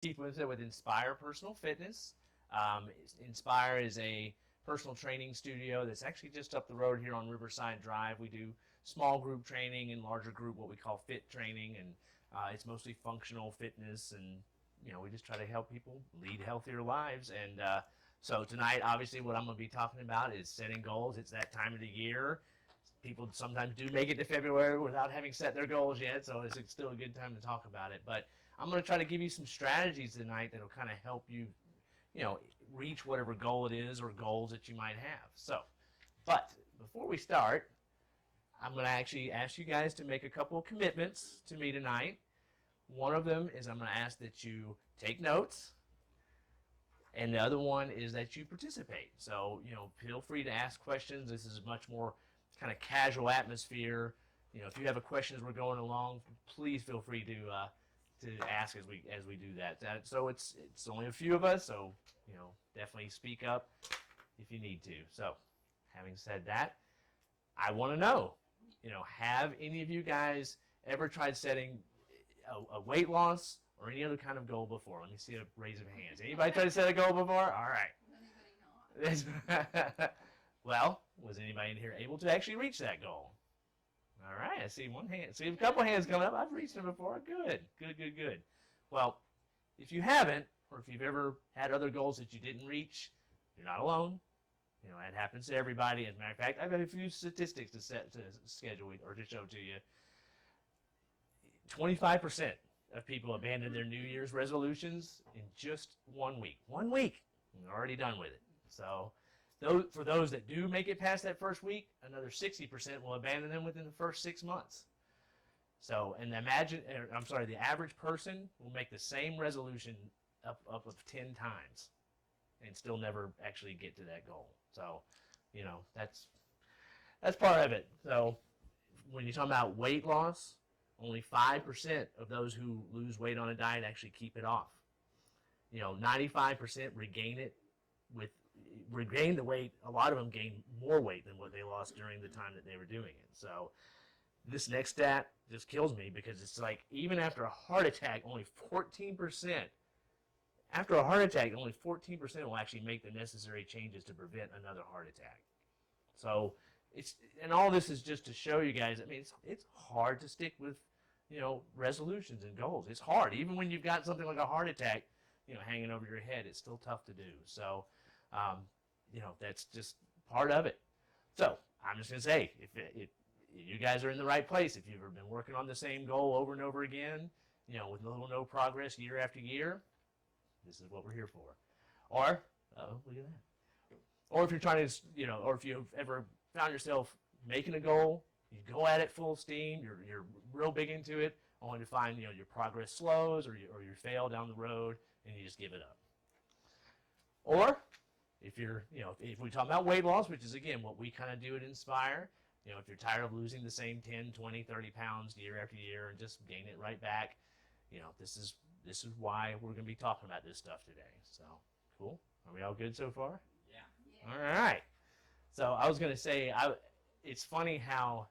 Chief Wimsett with Inspire Personal Fitness. Inspire is a personal training studio that's actually just up the road here on Riverside Drive. We do small group training and larger group, what we call fit training, and it's mostly functional fitness, and we just try to help people lead healthier lives. And so tonight, obviously, what I'm going to be talking about is setting goals. It's that time of the year. People sometimes do make it to February without having set their goals yet, so it's still a good time to talk about it. But I'm going to try to give you some strategies tonight that will kind of help you, reach whatever goal it is or goals that you might have. So, but before we start, I'm going to actually ask you guys to make a couple of commitments to me tonight. One of them is I'm going to ask that you take notes, and the other one is that you participate. So, feel free to ask questions. This is a much more kind of casual atmosphere. If you have a question as we're going along, please feel free to ask as we do that. So it's only a few of us, so definitely speak up if you need to. So, having said that, I want to know, have any of you guys ever tried setting a weight loss or any other kind of goal before? Let me see a raise of hands. Anybody try to set a goal before? All right. Well, was anybody in here able to actually reach that goal? All right, I see one hand. See a couple hands coming up. I've reached them before. Good. Well, if you haven't, or if you've ever had other goals that you didn't reach, you're not alone. It happens to everybody. As a matter of fact, I've got a few statistics to schedule or to show to you. 25% of people abandon their New Year's resolutions in just 1 week. 1 week, and they're already done with it. So, for those that do make it past that first week, another 60% will abandon them within the first 6 months. So, and the average person will make the same resolution up of 10 times and still never actually get to that goal. So, that's part of it. So, when you're talking about weight loss, only 5% of those who lose weight on a diet actually keep it off. 95% regain the weight. A lot of them gain more weight than what they lost during the time that they were doing it. So this next stat just kills me, because it's like, even after a heart attack, only 14% will actually make the necessary changes to prevent another heart attack. So and all this is just to show you guys, it's hard to stick with, resolutions and goals. It's hard. Even when you've got something like a heart attack, hanging over your head, it's still tough to do. So, that's just part of it. So I'm just going to say, if you guys are in the right place, if you've been working on the same goal over and over again, with little no progress year after year, this is what we're here for. Or, look at that. Or if you're trying to, or if you've ever found yourself making a goal, you go at it full steam, you're real big into it, only to find, your progress slows or you fail down the road and you just give it up. Or if you're, if we talk about weight loss, which is again what we kind of do at Inspire, if you're tired of losing the same 10, 20, 30 pounds year after year and just gain it right back, this is why we're going to be talking about this stuff today. So, cool. Are we all good so far? Yeah. All right. So I was going to say, it's funny how,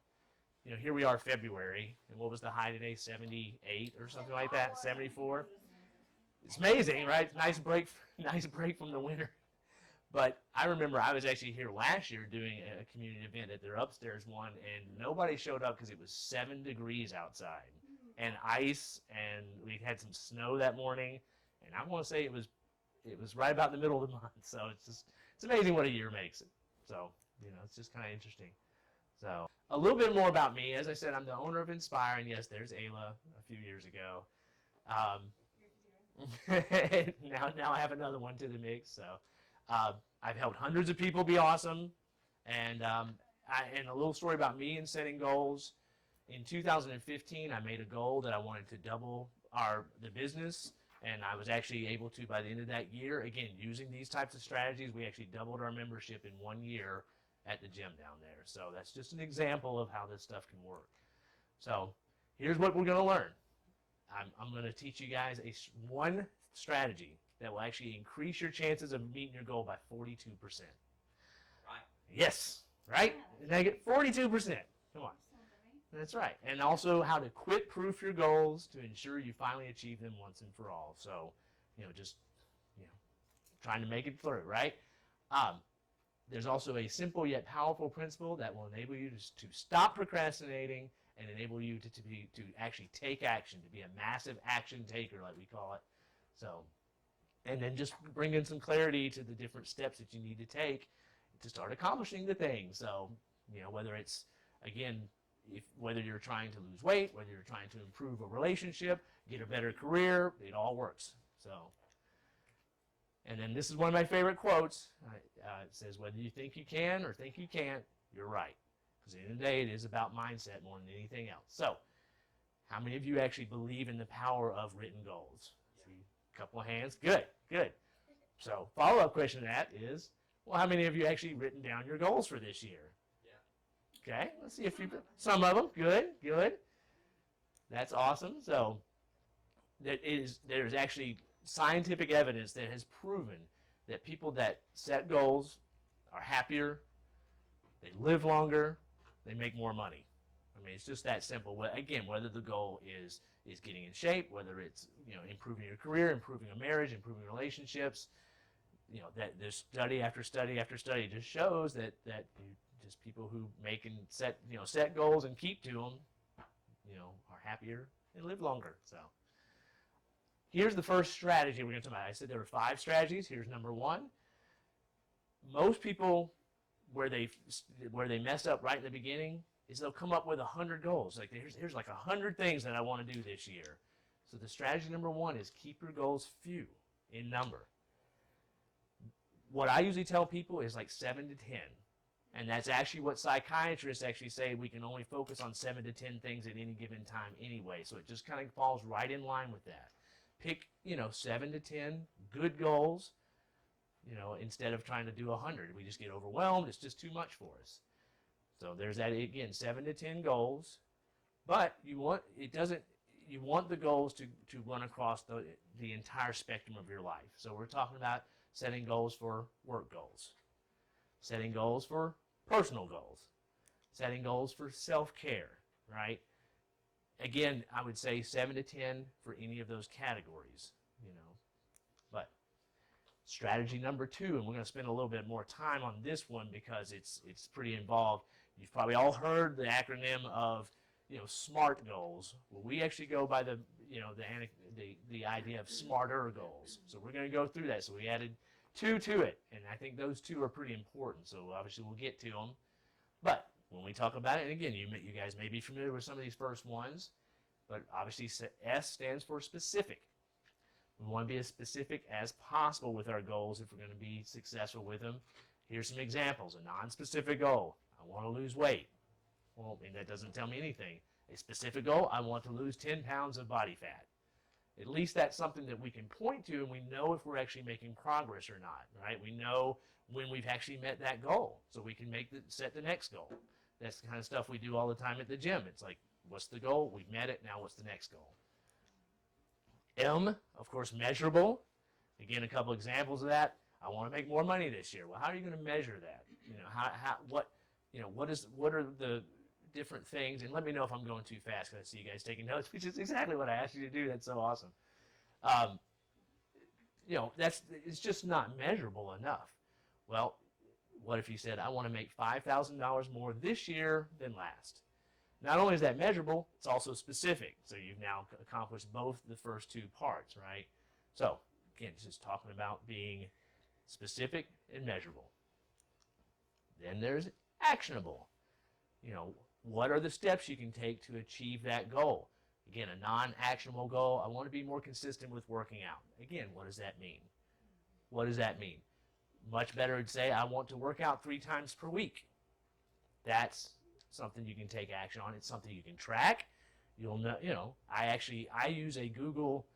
here we are February, and what was the high today? 78 or something like that? 74? It's amazing, right? Nice break from the winter. But I remember I was actually here last year doing a community event at their upstairs one, and nobody showed up because it was 7 degrees outside and ice, and we had some snow that morning, and I want to say it was right about the middle of the month. So it's amazing what a year makes it. So, it's just kind of interesting. So, a little bit more about me. As I said, I'm the owner of Inspire, and yes, there's Ayla a few years ago. Now I have another one to the mix. So, I've helped hundreds of people be awesome, and and a little story about me and setting goals. In 2015, I made a goal that I wanted to double the business, and I was actually able to by the end of that year. Again, using these types of strategies, we actually doubled our membership in 1 year at the gym down there. So that's just an example of how this stuff can work. So here's what we're going to learn. I'm going to teach you guys one strategy that will actually increase your chances of meeting your goal by 42%. Right. Yes, right? Negative 42%. Come on. That's right. And also how to quit proof your goals to ensure you finally achieve them once and for all. So just trying to make it through, right? There's also a simple yet powerful principle that will enable you to stop procrastinating and enable you to actually take action, to be a massive action taker, like we call it. So, and then just bring in some clarity to the different steps that you need to take to start accomplishing the thing. So, whether it's, again, whether you're trying to lose weight, whether you're trying to improve a relationship, get a better career, it all works. So, and then this is one of my favorite quotes. It says, whether you think you can or think you can't, you're right. Because at the end of the day, it is about mindset more than anything else. So, how many of you actually believe in the power of written goals? See, a couple of hands. Good, good. So, follow-up question to that is, well, how many of you actually written down your goals for this year? Yeah. Okay, let's see if you, some of them. Good, good. That's awesome. So, there's actually scientific evidence that has proven that people that set goals are happier, they live longer, they make more money. I mean, it's just that simple. Again, whether the goal is getting in shape, whether it's improving your career, improving a marriage, improving relationships, that there's study after study after study just shows that just people who make and set goals and keep to them, are happier and live longer. So here's the first strategy we're going to talk about. I said there were 5 strategies. Here's number 1. Most people, where they mess up right in the beginning is they'll come up with 100 goals. Like here's like 100 things that I want to do this year. So the strategy number 1 is keep your goals few in number. What I usually tell people is like 7 to 10. And that's actually what psychiatrists actually say. We can only focus on 7 to 10 things at any given time anyway. So it just kind of falls right in line with that. Pick, 7 to 10 good goals, instead of trying to do 100. We just get overwhelmed. It's just too much for us. So there's that again, 7 to 10 goals. But you want the goals to run across the entire spectrum of your life. So we're talking about setting goals for work goals, setting goals for personal goals, setting goals for self-care, right? Again, I would say 7 to 10 for any of those categories, But strategy number 2, and we're going to spend a little bit more time on this one because it's pretty involved. You've probably all heard the acronym of, SMART goals. Well, we actually go by the idea of smarter goals. So we're going to go through that. So we added 2 to it, and I think those 2 are pretty important. So obviously we'll get to them. But when we talk about it, and again, you guys may be familiar with some of these first ones, but obviously S stands for specific. We want to be as specific as possible with our goals if we're going to be successful with them. Here's some examples. A non-specific goal, I want to lose weight. Well, that doesn't tell me anything. A specific goal, I want to lose 10 pounds of body fat. At least that's something that we can point to, and we know if we're actually making progress or not, right? We know when we've actually met that goal, so we can set the next goal. That's the kind of stuff we do all the time at the gym. It's like, what's the goal? We've met it. Now what's the next goal? M, of course, measurable. Again, a couple examples of that. I want to make more money this year. Well, how are you going to measure that? What are the different things? And let me know if I'm going too fast because I see you guys taking notes, which is exactly what I asked you to do. That's so awesome. It's just not measurable enough. Well, what if you said, I want to make $5,000 more this year than last? Not only is that measurable, it's also specific. So you've now accomplished both the first 2 parts, right? So, again, it's just talking about being specific and measurable. Then there's actionable. What are the steps you can take to achieve that goal? Again, a non-actionable goal, I want to be more consistent with working out. Again, what does that mean? What does that mean? Much better to say, I want to work out 3 times per week. That's something you can take action on. It's something you can track. You'll know, I use a Google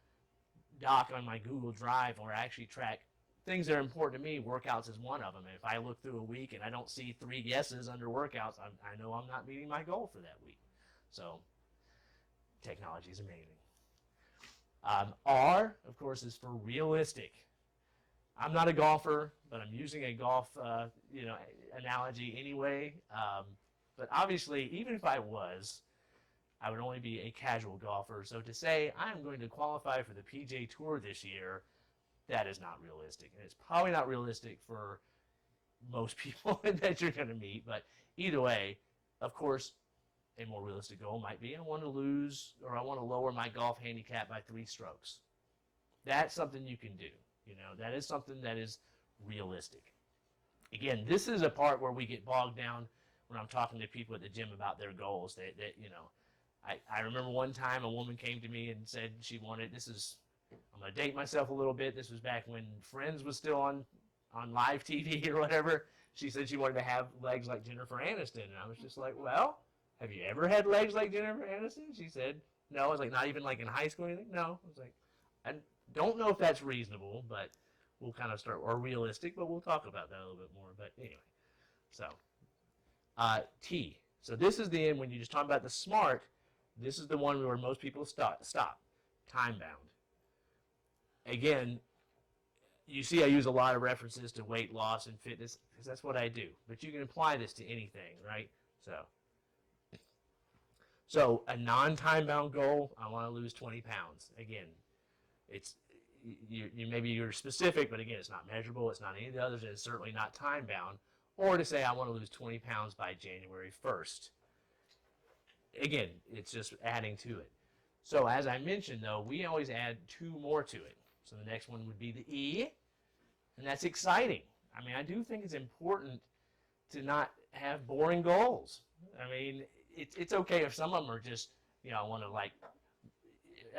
Doc on my Google Drive where I actually track things that are important to me. Workouts is one of them. And if I look through a week and I don't see 3 yeses under workouts, I know I'm not meeting my goal for that week. So technology is amazing. R, of course, is for realistic. I'm not a golfer, but I'm using a golf, analogy anyway. But obviously, even if I was, I would only be a casual golfer. So to say I'm going to qualify for the PGA Tour this year, that is not realistic. And it's probably not realistic for most people that you're going to meet. But either way, of course, a more realistic goal might be I want to lose or I want to lower my golf handicap by 3 strokes. That's something you can do. That is something that is realistic. Again, this is a part where we get bogged down when I'm talking to people at the gym about their goals. I remember one time a woman came to me and said she wanted, I'm going to date myself a little bit. This was back when Friends was still on live TV or whatever. She said she wanted to have legs like Jennifer Aniston. And I was just like, well, have you ever had legs like Jennifer Aniston? She said, no. I was like, not even like in high school or anything? No. I was like, I don't know if that's reasonable, but we'll kind of start, or realistic, but we'll talk about that a little bit more. But anyway, so T. So this is the end when you just talk about the SMART. This is the one where most people stop. Time bound. Again, you see I use a lot of references to weight loss and fitness because that's what I do. But you can apply this to anything, right? So a non-time bound goal, I want to lose 20 pounds. Again, it's maybe you're specific, but again, it's not measurable. It's not any of the others, and it's certainly not time bound. Or to say I want to lose 20 pounds by January 1st. Again, it's just adding to it. So as I mentioned, though, we always add 2 more to it. So the next one would be the E, and that's exciting. I mean, I do think it's important to not have boring goals. I mean, it's okay if some of them are just, I want to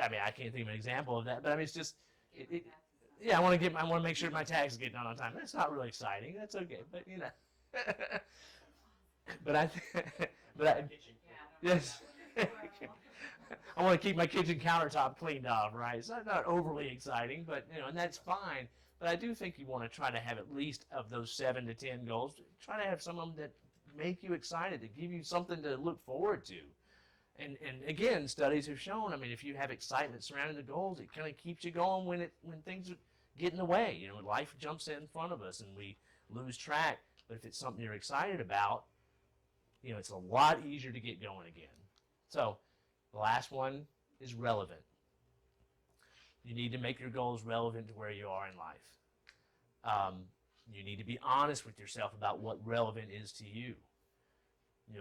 I can't think of an example of that, but I mean, it's just, I want to make sure my taxes get done on time. That's not really exciting. That's okay, but yes. I want to keep my kitchen countertop cleaned off, right? It's not overly exciting, but and that's fine. But I do think you want to try to have at least of those 7 to 10 goals. Try to have some of them that make you excited, to give you something to look forward to. And again, studies have shown. I mean, if you have excitement surrounding the goals, it kind of keeps you going when things get in the way. Life jumps in front of us and we lose track. But if it's something you're excited about, it's a lot easier to get going again. So the last one is relevant. You need to make your goals relevant to where you are in life. You need to be honest with yourself about what relevant is to you.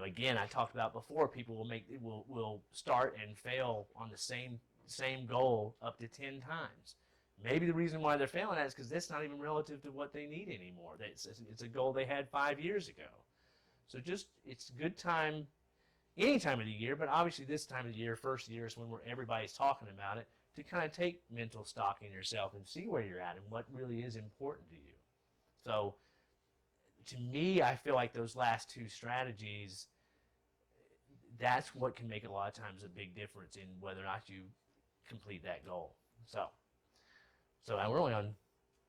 Again, I talked about before, people will start and fail on the same goal up to 10 times. Maybe the reason why they're failing at it is because that's not even relative to what they need anymore. It's a goal they had 5 years ago. So it's a good time any time of the year, but obviously this time of the year, first year, is when everybody's talking about it, to kind of take mental stock in yourself and see where you're at and what really is important to you. So to me, I feel like those last 2 strategies, that's what can make a lot of times a big difference in whether or not you complete that goal. So we're only on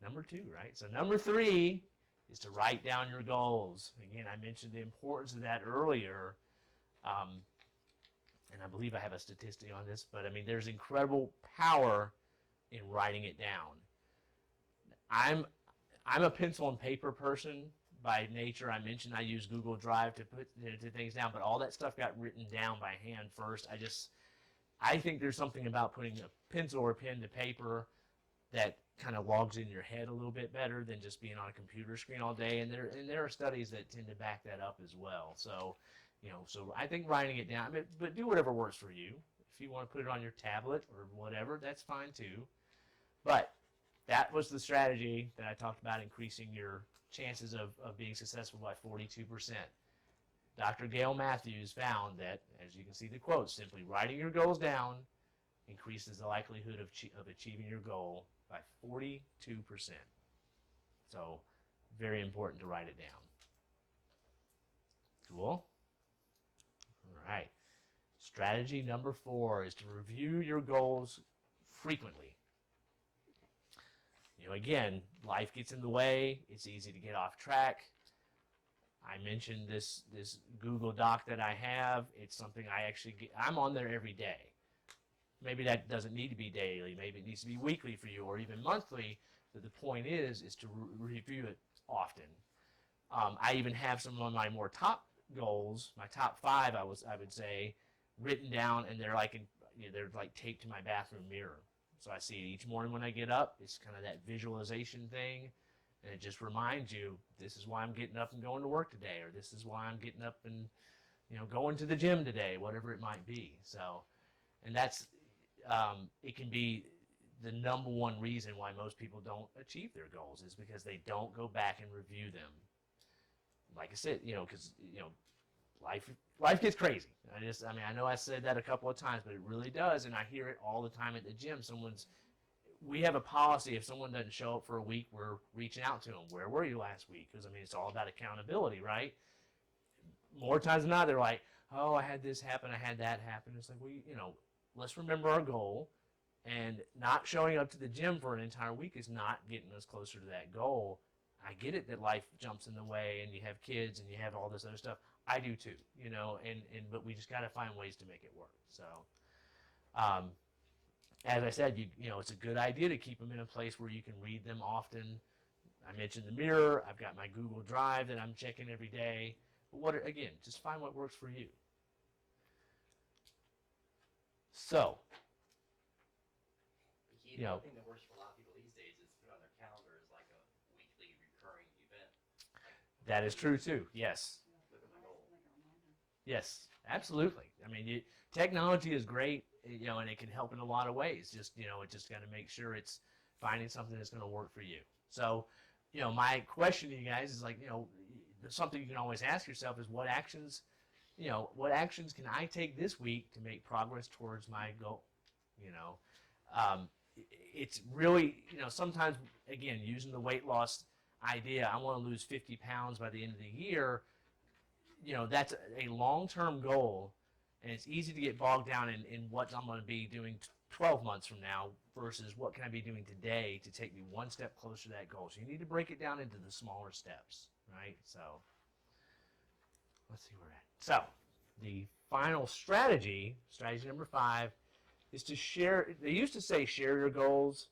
number 2, right? So number 3 is to write down your goals. Again, I mentioned the importance of that earlier. And I believe I have a statistic on this, but I mean, there's incredible power in writing it down. I'm a pencil and paper person by nature. I mentioned I use Google Drive to put things down, but all that stuff got written down by hand first. I think there's something about putting a pencil or pen to paper that kind of logs in your head a little bit better than just being on a computer screen all day. And there are studies that tend to back that up as well. So I think writing it down, but do whatever works for you. If you want to put it on your tablet or whatever, that's fine too. But that was the strategy that I talked about, increasing your chances of being successful by 42%. Dr. Gail Matthews found that, as you can see the quote, simply writing your goals down increases the likelihood of achieving your goal by 42%. So very important to write it down. Cool? All right. Strategy number 4 is to review your goals frequently. Again, life gets in the way. It's easy to get off track. I mentioned this Google Doc that I have. It's something I'm on there every day. Maybe that doesn't need to be daily. Maybe it needs to be weekly for you or even monthly. But the point is to review it often. I even have some of my more top goals, my top 5, I would say, written down, and they're like taped to my bathroom mirror. So I see it each morning when I get up. It's kind of that visualization thing. And it just reminds you, this is why I'm getting up and going to work today, or this is why I'm getting up and, going to the gym today, whatever it might be. So, and that's, it can be the number one reason why most people don't achieve their goals is because they don't go back and review them. Like I said, because, life gets crazy. I know I said that a couple of times, but it really does. And I hear it all the time at the gym. We have a policy. If someone doesn't show up for a week, we're reaching out to them. Where were you last week? Because, it's all about accountability, right? More times than not, they're like, oh, I had this happen. I had that happen. It's like, let's remember our goal. And not showing up to the gym for an entire week is not getting us closer to that goal. I get it that life jumps in the way and you have kids and you have all this other stuff. I do too, but we just got to find ways to make it work. So, as I said, it's a good idea to keep them in a place where you can read them often. I mentioned the mirror. I've got my Google Drive that I'm checking every day. But again, just find what works for you. So, The thing that works for a lot of people these days is put on their calendar is like a weekly recurring event. That is true too. Yes. Look at my goal. Yes, absolutely. Technology is great, and it can help in a lot of ways. Just, it just got to make sure it's finding something that's going to work for you. So, my question to you guys is something you can always ask yourself is what actions can I take this week to make progress towards my goal? It's really, sometimes, again, using the weight loss idea, I want to lose 50 pounds by the end of the year. That's a long-term goal, and it's easy to get bogged down in what I'm going to be doing 12 months from now versus what can I be doing today to take me one step closer to that goal. So you need to break it down into the smaller steps, right? So let's see where we're at. So the final strategy number 5, is to share. They used to say share your goals.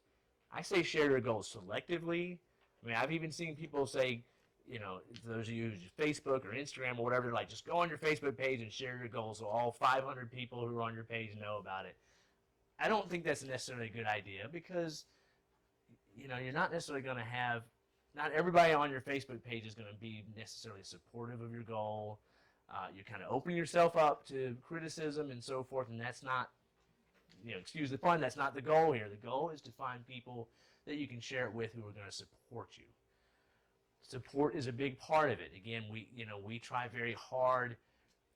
I say share your goals selectively. I've even seen people say, those of you who use Facebook or Instagram or whatever, like just go on your Facebook page and share your goals so all 500 people who are on your page know about it. I don't think that's necessarily a good idea because, you're not necessarily going to have, not everybody on your Facebook page is going to be necessarily supportive of your goal. You kind of open yourself up to criticism and so forth, and that's not, excuse the pun, that's not the goal here. The goal is to find people that you can share it with who are going to support you. Support is a big part of it. Again, we try very hard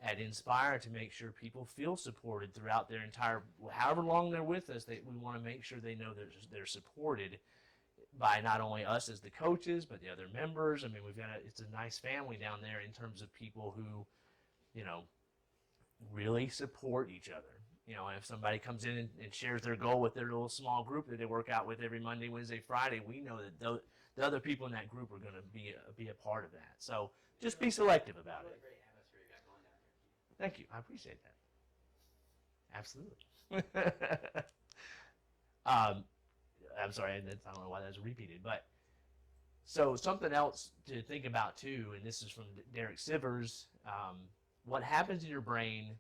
at Inspire to make sure people feel supported throughout their entire, however long they're with us, we want to make sure they know they're supported by not only us as the coaches, but the other members. It's a nice family down there in terms of people who, really support each other. If somebody comes in and shares their goal with their little small group that they work out with every Monday, Wednesday, Friday, we know that the other people in that group are going to be a part of that. So just be selective about it. Great atmosphere you got going down here. Thank you. I appreciate that. Absolutely. I'm sorry, I don't know why that was repeated, but so something else to think about too, and this is from Derek Sivers, what happens in your brain.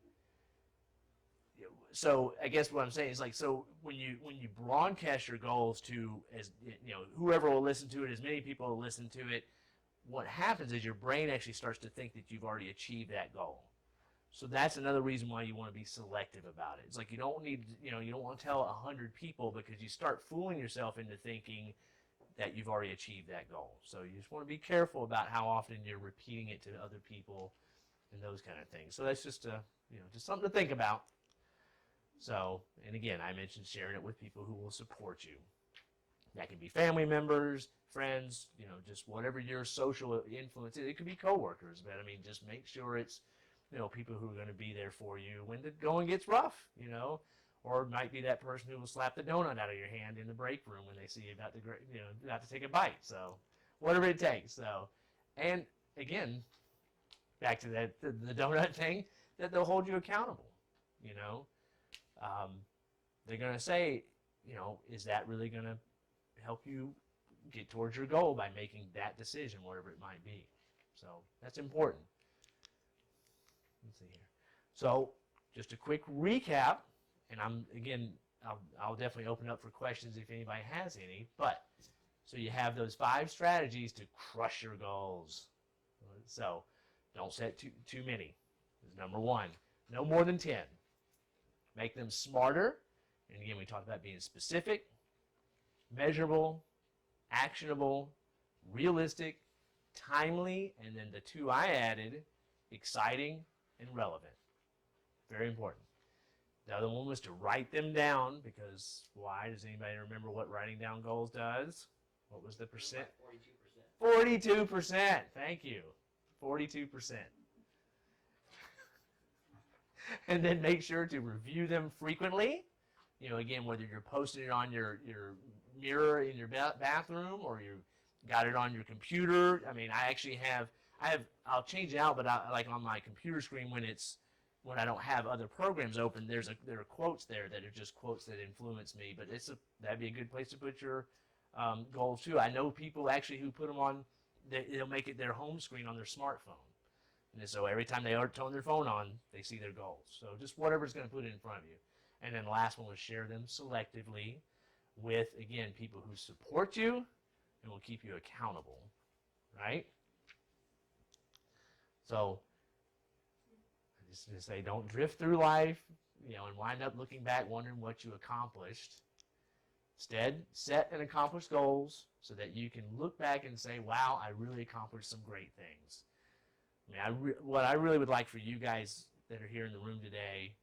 So I guess what I'm saying is so when you broadcast your goals to whoever will listen to it, as many people will listen to it, what happens is your brain actually starts to think that you've already achieved that goal. So that's another reason why you want to be selective about it. It's you don't need, you don't want to tell 100 people because you start fooling yourself into thinking that you've already achieved that goal. So you just want to be careful about how often you're repeating it to other people and those kind of things. So that's just just something to think about. So, and again, I mentioned sharing it with people who will support you. That can be family members, friends, just whatever your social influence is. It could be coworkers, but just make sure it's, people who are going to be there for you when the going gets rough, or it might be that person who will slap the donut out of your hand in the break room when they see you about to take a bite. So, whatever it takes. So, and again, back to that the donut thing, that they'll hold you accountable. They're going to say, is that really going to help you get towards your goal by making that decision, whatever it might be? So that's important. Let's see here. So just a quick recap, and I'm again I'll definitely open up for questions if anybody has any. But so you have those 5 strategies to crush your goals. So don't set too many. Is number 1. No more than 10. Make them smarter. And again, we talked about being specific, measurable, actionable, realistic, timely, and then the 2 I added, exciting and relevant. Very important. The other one was to write them down, because why? Does anybody remember what writing down goals does? What was the percent? 42%. 42%. Thank you. 42%. And then make sure to review them frequently. You know, again, whether you're posting it on your mirror in your bathroom or you got it on your computer. I mean, I'll change it out, but like on my computer screen when I don't have other programs open, there are quotes there that are just quotes that influence me. But that'd be a good place to put your goals too. I know people actually who put them on, they'll make it their home screen on their smartphone. And so every time they turn their phone on, they see their goals. So just whatever's going to put it in front of you. And then the last one was share them selectively with, again, people who support you and will keep you accountable, right? So just to say, don't drift through life, and wind up looking back wondering what you accomplished. Instead, set and accomplish goals so that you can look back and say, wow, I really accomplished some great things. I mean, what I really would like for you guys that are here in the room today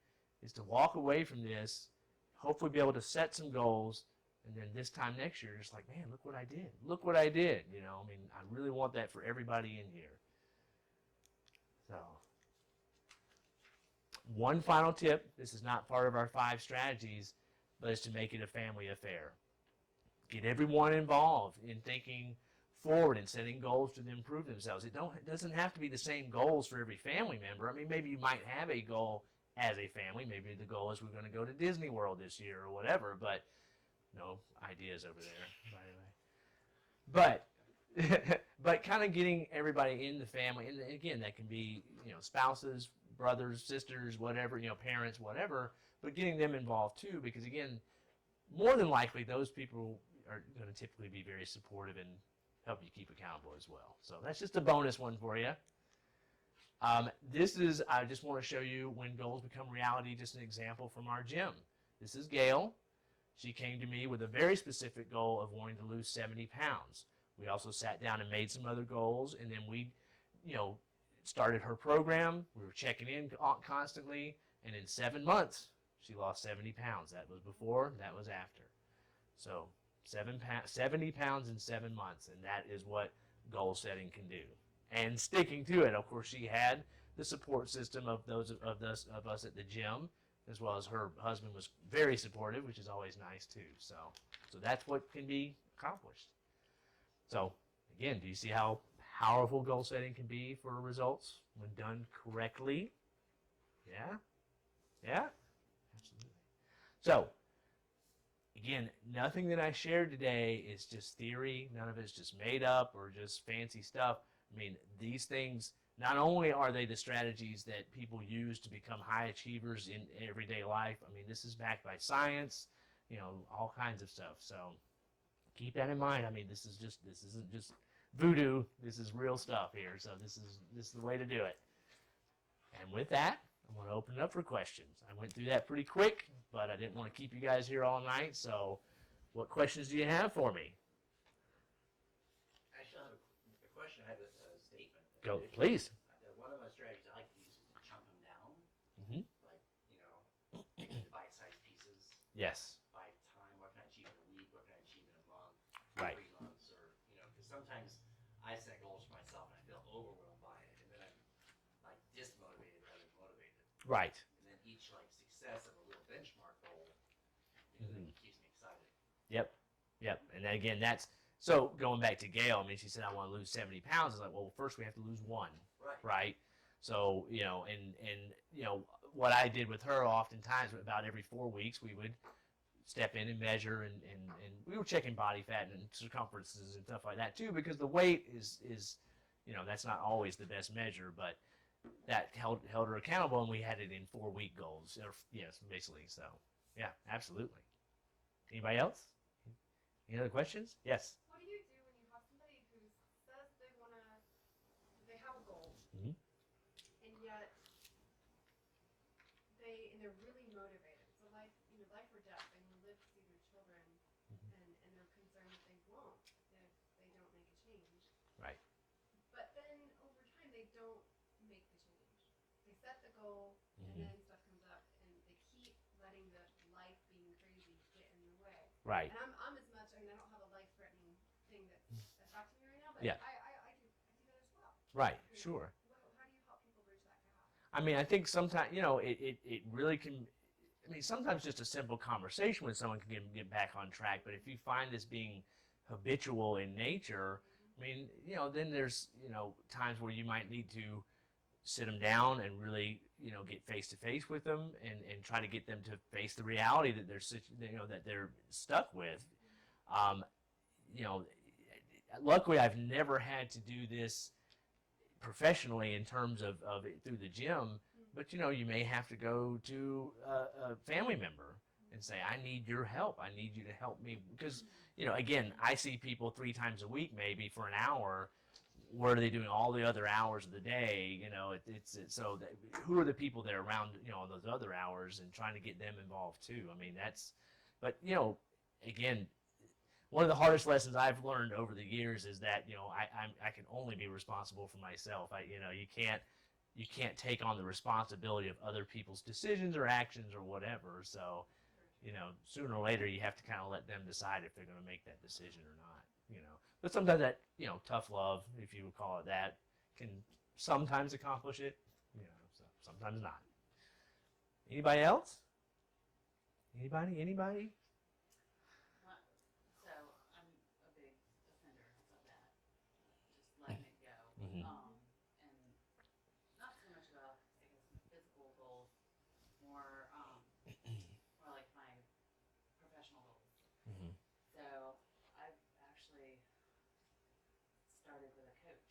is to walk away from this, hopefully be able to set some goals, and then this time next year, just like, man, look what I did. Look what I did. I mean, I really want that for everybody in here. So, one final tip. This is not part of our 5 strategies, but is to make it a family affair. Get everyone involved in thinking forward and setting goals to improve themselves. It doesn't have to be the same goals for every family member. I mean, maybe you might have a goal as a family. Maybe the goal is we're going to go to Disney World this year or whatever, but no ideas over there, by the way. But kind of getting everybody in the family, and again, that can be, spouses, brothers, sisters, whatever, parents, whatever, but getting them involved too, because again, more than likely, those people are going to typically be very supportive and help you keep accountable as well. So that's just a bonus one for you. I just want to show you when goals become reality, just an example from our gym. This is Gail. She came to me with a very specific goal of wanting to lose 70 pounds. We also sat down and made some other goals, and then we, started her program. We were checking in constantly, and in 7 months, she lost 70 pounds. That was before, that was after. So 70 pounds in 7 months, and that is what goal setting can do. And sticking to it. Of course, she had the support system of those of us at the gym, as well as her husband was very supportive, which is always nice too. So that's what can be accomplished. So again, do you see how powerful goal setting can be for results when done correctly? Yeah? Yeah? Absolutely. So again, nothing that I shared today is just theory. None of it's just made up or just fancy stuff. I mean, these things, not only are they the strategies that people use to become high achievers in everyday life, I mean, this is backed by science, all kinds of stuff. So keep that in mind. I mean, this isn't just voodoo. This is real stuff here. So this is the way to do it. And with that, I want to open it up for questions. I went through that pretty quick, but I didn't want to keep you guys here all night. So what questions do you have for me? Actually, I have a question. I have a statement. Go, please. One of my strategies I like to use is to chunk them down. Mm-hmm. Like, into bite-sized pieces. Yes. By time, what can I achieve in a week? What can I achieve in a month? Right. 3 months, or, because sometimes I set goals for myself and I feel overwhelmed by it, and then I'm like dismotivated rather than motivated. Right. And then each success of a little benchmark goal, keeps me excited. Yep. And then again, so going back to Gail, I mean, she said, I want to lose 70 pounds. It's like, well, first we have to lose 1. Right. So, what I did with her oftentimes, about every 4 weeks, we would step in and measure, and we were checking body fat and circumferences and stuff like that too, because the weight is that's not always the best measure, but that held her accountable, and we had it in 4-week goals. Yes, basically. So, yeah, absolutely. Anybody else? Any other questions? Yes. What do you do when you have somebody who says they have a goal, Mhm. and yet they're really motivated. So life or death. They want to live to see their children, and they're concerned that they won't if they don't make a change. Right. But then over time, they don't make the change. They set the goal, and Mhm. then stuff comes up, and they keep letting the life being crazy get in the way. Right. And I'm as much. I mean, I don't have a life-threatening thing that's affecting me right now, but Yeah. I do that as well. Right. You know, Sure. how do you help people bridge that gap? I mean, I think sometimes, it really can. I mean, sometimes just a simple conversation with someone can get back on track. But if you find this being habitual in nature, I mean, then there's, times where you might need to sit them down and really, get face to face with them and try to get them to face the reality that that they're stuck with. Um, you know, Luckily, I've never had to do this professionally in terms of it through the gym, but you may have to go to a family member and say, I need your help. I need you to help me because, again, I see people 3 times a week maybe for an hour. What are they doing all the other hours of the day? So who are the people that are around, those other hours and trying to get them involved too? I mean, but again, one of the hardest lessons I've learned over the years is that I can only be responsible for myself. You can't take on the responsibility of other people's decisions or actions or whatever. So sooner or later you have to kind of let them decide if they're going to make that decision or not. But sometimes that tough love, if you would call it that, can sometimes accomplish it. So sometimes not. Anybody else? Anybody? So I'm a big defender of that, just letting it go. Mhm. And not so much about, I guess, my physical goals, more, more like my professional goals. Mhm. So I've actually started with a coach.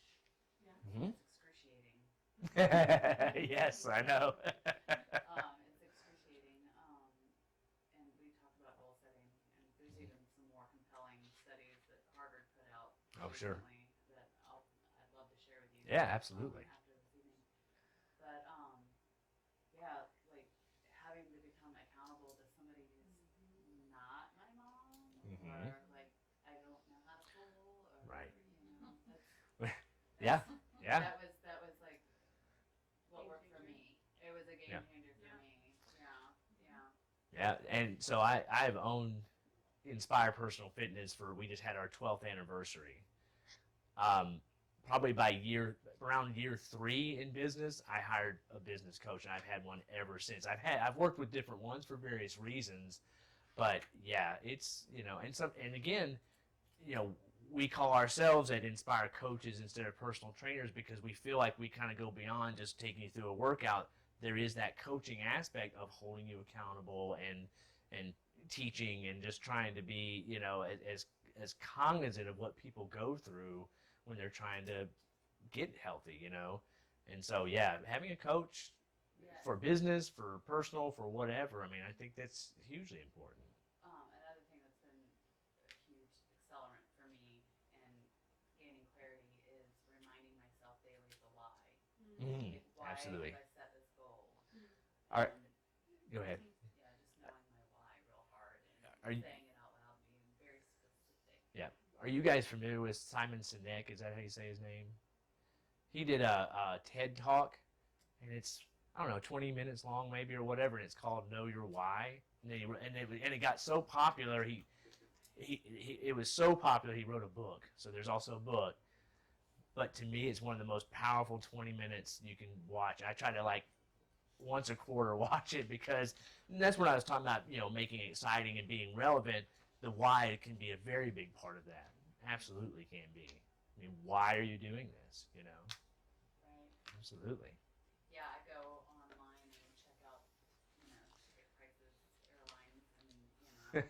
Yeah. Mhm. It's excruciating. Yes, I know. It's excruciating. And we talked about goal setting, and there's even some more compelling studies that Harvard put out Oh, sure. recently that I'd love to share with you. Yeah, absolutely. After this evening. But yeah, like having to become accountable to somebody who's not my mom, Mhm. or like I don't know how to pull, or Right. that's, Yeah. That was like what worked for me. It was a game Yeah. changer for me. Yeah. Yeah, and so I've owned Inspire Personal Fitness we just had our 12th anniversary. Probably around year 3 in business, I hired a business coach, and I've had one ever since. I've worked with different ones for various reasons, but yeah, it's and again, we call ourselves at Inspire coaches instead of personal trainers because we feel like we kind of go beyond just taking you through a workout. There is that coaching aspect of holding you accountable and teaching and just trying to be as cognizant of what people go through when they're trying to get healthy. And so yeah, having a coach for business, for personal, for whatever, I mean, I think that's hugely important. Another thing that's been a huge accelerant for me in gaining clarity is reminding myself daily the why. Why Absolutely. did I set this goal? All right, And, go ahead. yeah, just knowing my why real hard and Are you- saying it out loud, being very specific. Yeah. Are you guys familiar with Simon Sinek? Is that how you say his name? He did a TED talk, and it's, I don't know, 20 minutes long maybe or whatever, and it's called Know Your Why. And then it got so popular. It was so popular he wrote a book. So there's also a book. But to me, it's one of the most powerful 20 minutes you can watch. I try to once a quarter watch it because that's what I was talking about. Making it exciting and being relevant. The why can be a very big part of that. Absolutely can be. I mean, why are you doing this? Right. Absolutely. Yeah, I go online and check out, ticket prices, airlines, and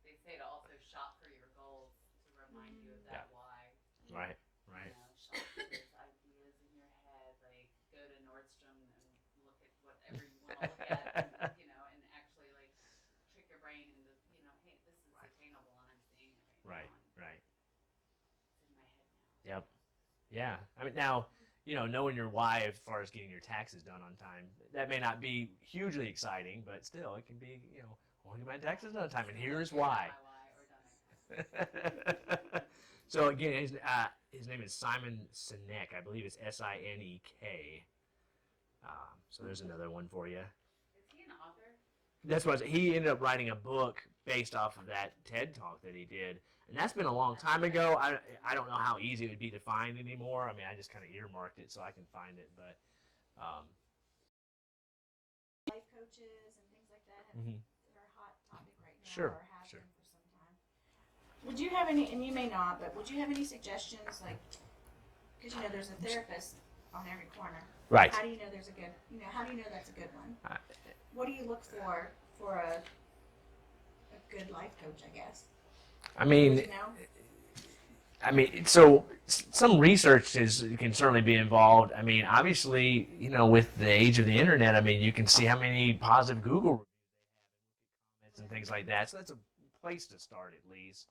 they say to also shop for your goals to remind you of that why. Right. Shop for those ideas in your head. Like go to Nordstrom and look at whatever you want to look at, and actually like trick your brain into Right. on. Right. It's in my head now. Yep. Yeah. I mean, now, knowing your why as far as getting your taxes done on time, that may not be hugely exciting, but still, it can be, I want to get my taxes done on time, and here's why. My why or done it. So again, his name is Simon Sinek. I believe it's Sinek. So there's another one for you. Is he an author? That's what he ended up writing a book based off of that TED talk that he did, and that's been a long time ago. I don't know how easy it would be to find anymore. I mean, I just kind of earmarked it so I can find it, but Life coaches and things like that Mhm. that are a hot topic right now, Sure, or have sure. been for some time. Would you have any, and you may not, but would you have any suggestions, like, because there's a therapist on every corner. Right. How do you know there's a good, how do you know that's a good one? Uh, What do you look for a good life coach, I guess? I Would mean, you know? So some research can certainly be involved. I mean, obviously, with the age of the internet, I mean, you can see how many positive Google reviews and things like that. So that's a place to start at least.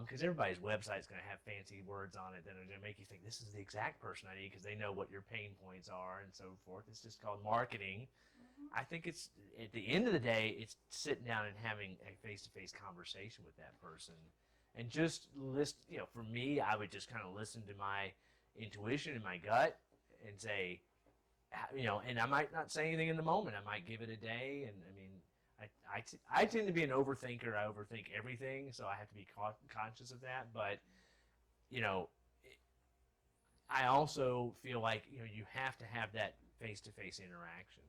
Because everybody's website is going to have fancy words on it that are going to make you think this is the exact person I need because they know what your pain points are and so forth. It's just called marketing. I think it's at the end of the day, it's sitting down and having a face-to-face conversation with that person, and just list. For me, I would just kind of listen to my intuition and my gut and say, and I might not say anything in the moment. I might give it a day, and I mean, I tend to be an overthinker. I overthink everything, so I have to be conscious of that. But I also feel like you have to have that face-to-face interaction.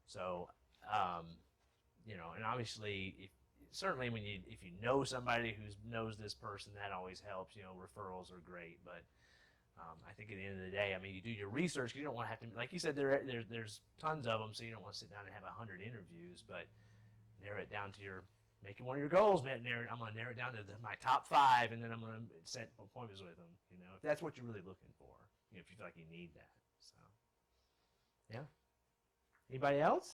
So, and obviously, certainly if you know somebody who knows this person, that always helps. Referrals are great, but I think at the end of the day, I mean, you do your research. You don't want to have to, like you said, there's tons of them, so you don't want to sit down and have 100 interviews, but narrow it down to making one of your goals. I'm going to narrow it down to my top 5, and then I'm going to set appointments with them. If that's what you're really looking for, if you feel like you need that. So, yeah. Anybody else?